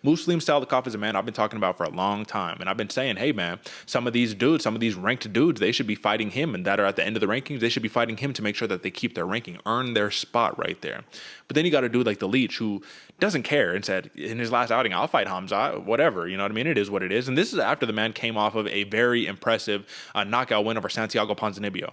Muslim Salikhov is a man I've been talking about for a long time. And I've been saying, hey, man, some of these dudes, some of these ranked dudes, they should be fighting him. And that are at the end of the rankings, they should be fighting him to make sure that they keep their ranking, earn their spot right there. But then you got to do like the Leech, who doesn't care and said in his last outing, I'll fight Hamza, whatever. You know what I mean? It is what it is. And this is after the man came off of a very impressive knockout win over Santiago Ponzinibbio.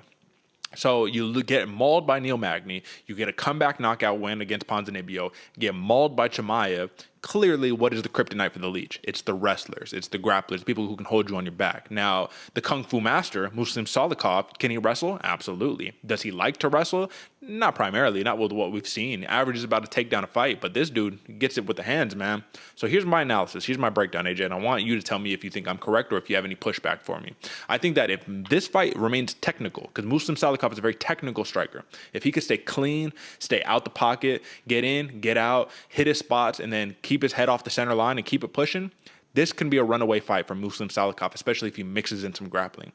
So you get mauled by Neil Magny, you get a comeback knockout win against Ponzinibbio, get mauled by Chimaev. Clearly, what is the kryptonite for the Leech? It's the wrestlers, it's the grapplers, people who can hold you on your back. Now, the Kung Fu master, Muslim Salikhov, can he wrestle? Absolutely. Does he like to wrestle? Not primarily, not with what we've seen. Average is about to take down a fight, but this dude gets it with the hands, man. So here's my analysis, here's my breakdown, AJ, and I want you to tell me if you think I'm correct or if you have any pushback for me. I think that if this fight remains technical, because Muslim Salikhov is a very technical striker, if he could stay clean, stay out the pocket, get in, get out, hit his spots, and then keep his head off the center line and keep it pushing, this can be a runaway fight for Muslim Salikhov, especially if he mixes in some grappling.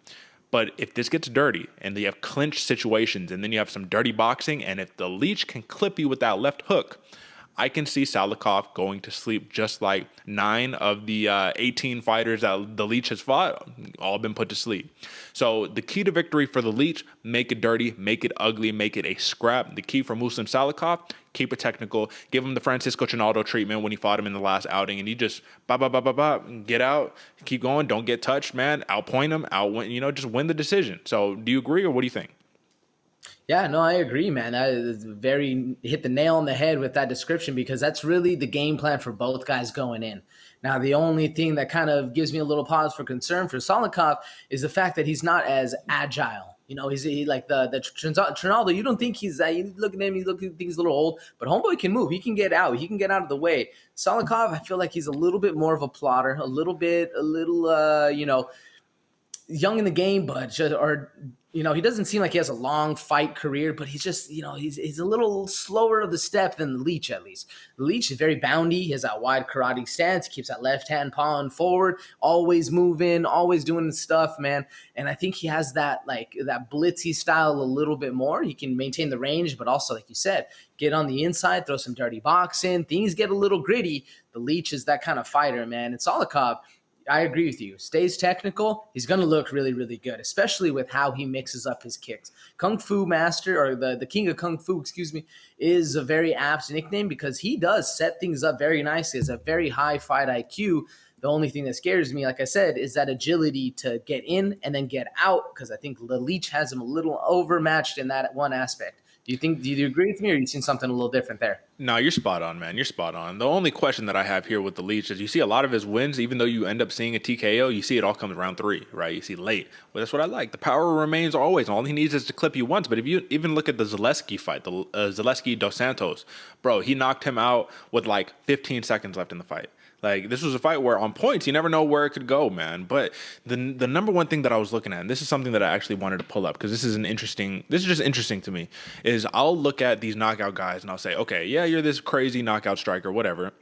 But if this gets dirty and you have clinch situations and then you have some dirty boxing, and if the Leech can clip you with that left hook, I can see Salikhov going to sleep just like 9 of the 18 fighters that the Leech has fought, all been put to sleep. So the key to victory for the Leech, make it dirty, make it ugly, make it a scrap. The key for Muslim Salikhov, keep it technical, give him the Francisco Trinaldo treatment when he fought him in the last outing, and he just get out, keep going, don't get touched, man, outpoint him, outwin, just win the decision. So do you agree or what do you think? Yeah, no, I agree, man. That is hit the nail on the head with that description, because that's really the game plan for both guys going in. Now, the only thing that kind of gives me a little pause for concern for Salikhov is the fact that he's not as agile. He's like the Trinaldo. You don't think he's that. You look at him, you think he's a little old, but homeboy can move. He can get out. He can get out of the way. Salikhov, I feel like he's a little bit more of a plotter, a little young in the game, but he doesn't seem like he has a long fight career, but he's just, he's a little slower of the step than the Leech, at least. The Leech is very boundy. He has that wide karate stance. He keeps that left hand pawing forward, always moving, always doing his stuff, man. And I think he has that blitzy style a little bit more. He can maintain the range, but also, like you said, get on the inside, throw some dirty boxing. Things get a little gritty. The Leech is that kind of fighter, man. And Salikhov, I agree with you. Stays technical, he's going to look really, really good, especially with how he mixes up his kicks. Kung Fu Master, or the King of Kung Fu, is a very apt nickname because he does set things up very nicely. He has a very high fight IQ. The only thing that scares me, like I said, is that agility to get in and then get out, because I think the Leech has him a little overmatched in that one aspect. Do you agree with me, or you seen something a little different there? No, you're spot on, man. You're spot on. The only question that I have here with the Leech is you see a lot of his wins, even though you end up seeing a TKO, you see it all comes round 3, right? You see late. Well, that's what I like. The power remains always. All he needs is to clip you once. But if you even look at the Zaleski fight, the Zaleski Dos Santos, bro, he knocked him out with like 15 seconds left in the fight. Like, this was a fight where on points, you never know where it could go, man. But the number one thing that I was looking at, and this is something that I actually wanted to pull up because this is just interesting to me, is I'll look at these knockout guys and I'll say, okay, yeah, you're this crazy knockout striker, whatever.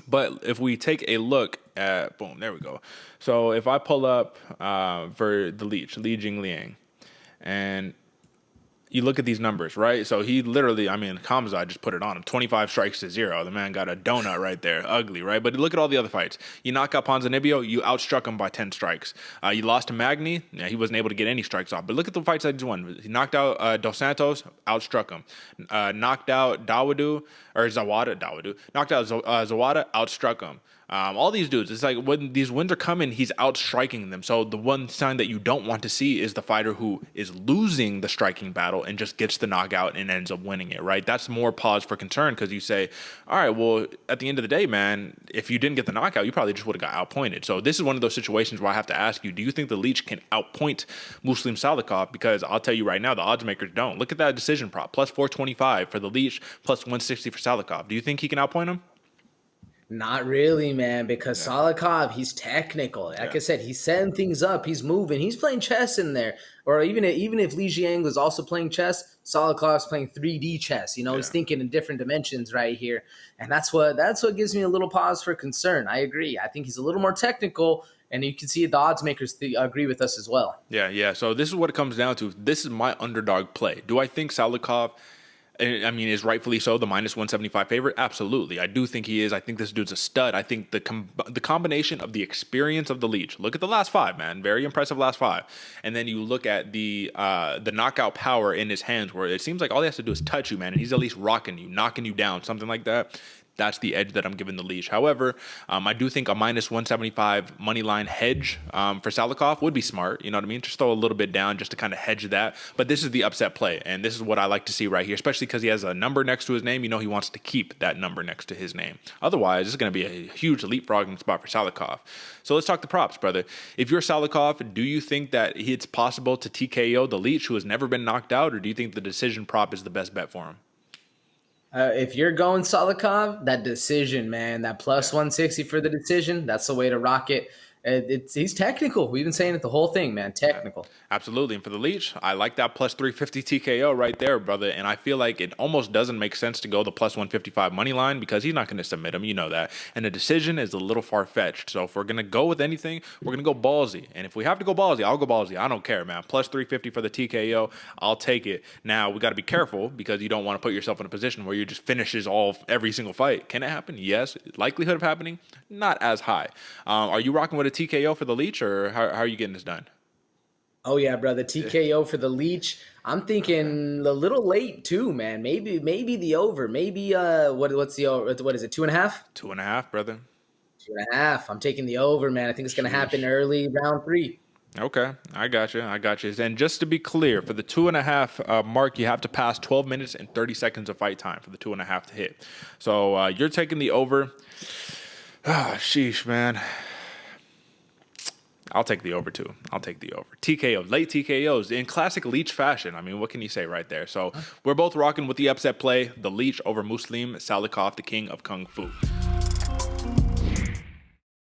But if we take a look at, boom, there we go. So if I pull up for the Leech, Li Jingliang, and you look at these numbers, right? So he literally, Kamzat just put it on him. 25 strikes to 0. The man got a donut right there. Ugly, right? But look at all the other fights. You knock out Ponzinibbio, you outstruck him by 10 strikes. You lost to Magny. Yeah, he wasn't able to get any strikes off. But look at the fights that he's won. He knocked out Dos Santos, outstruck him. Knocked out Zawada. Knocked out Zawada, outstruck him. All these dudes, it's like when these wins are coming, he's outstriking them. So the one sign that you don't want to see is the fighter who is losing the striking battle and just gets the knockout and ends up winning it, right? That's more pause for concern because you say, all right, well, at the end of the day, man, if you didn't get the knockout, you probably just would have got outpointed. So this is one of those situations where I have to ask you, do you think the Leech can outpoint Muslim Salikhov? Because I'll tell you right now, the odds makers don't. Look at that decision prop, plus 425 for the Leech, plus 160 for Salikhov. Do you think he can outpoint him? Not really, man, because Salikhov, he's technical. Like I said, he's setting things up. He's moving. He's playing chess in there. Or even if Li Jiang was also playing chess, Salikhov's playing 3D chess. He's thinking in different dimensions right here. And that's what gives me a little pause for concern. I agree. I think he's a little more technical, and you can see the odds makers agree with us as well. Yeah. So this is what it comes down to. This is my underdog play. Do I think Salikhov I mean, is rightfully so the minus 175 favorite? Absolutely. I do think he is. I think this dude's a stud. I think the combination of the experience of the Leech. Look at the last 5, man. Very impressive last 5. And then you look at the knockout power in his hands, where it seems like all he has to do is touch you, man, and he's at least rocking you, knocking you down, something like that. That's the edge that I'm giving the Leech. However, I do think a minus 175 money line hedge for Salikhov would be smart. You know what I mean? Just throw a little bit down just to kind of hedge that. But this is the upset play, and this is what I like to see right here, especially because he has a number next to his name. You know he wants to keep that number next to his name. Otherwise, this is going to be a huge leapfrogging spot for Salikhov. So let's talk the props, brother. If you're Salikhov, do you think that it's possible to TKO the Leech, who has never been knocked out, or do you think the decision prop is the best bet for him? If you're going Salikhov, that decision, man, that plus 160 for the decision, that's the way to rock it. He's technical. We've been saying it the whole thing, man. Technical. Absolutely. And for the Leech, I like that plus 350 TKO right there, brother. And I feel like it almost doesn't make sense to go the plus 155 money line because he's not going to submit him. You know that. And the decision is a little far-fetched. So if we're going to go with anything, we're going to go ballsy. And if we have to go ballsy, I'll go ballsy. I don't care, man. Plus 350 for the TKO, I'll take it. Now, we got to be careful because you don't want to put yourself in a position where you just finishes every single fight. Can it happen? Yes. Likelihood of happening? Not as high. Are you rocking with a TKO for the Leech, or how are you getting this done? Oh yeah, brother. TKO for the Leech. I'm thinking a little late too, man. Maybe the over. Maybe what's the over? What is it? 2.5? 2.5, brother. 2.5. I'm taking the over, man. I think it's gonna happen early round 3. Okay, I got you. And just to be clear, for the 2.5 mark, you have to pass 12 minutes and 30 seconds of fight time for the 2.5 to hit. So you're taking the over. Sheesh, man. I'll take the over too. TKO, late TKOs in classic Leech fashion. I mean, what can you say right there? So we're both rocking with the upset play, the Leech over Muslim Salikhov, the king of Kung Fu.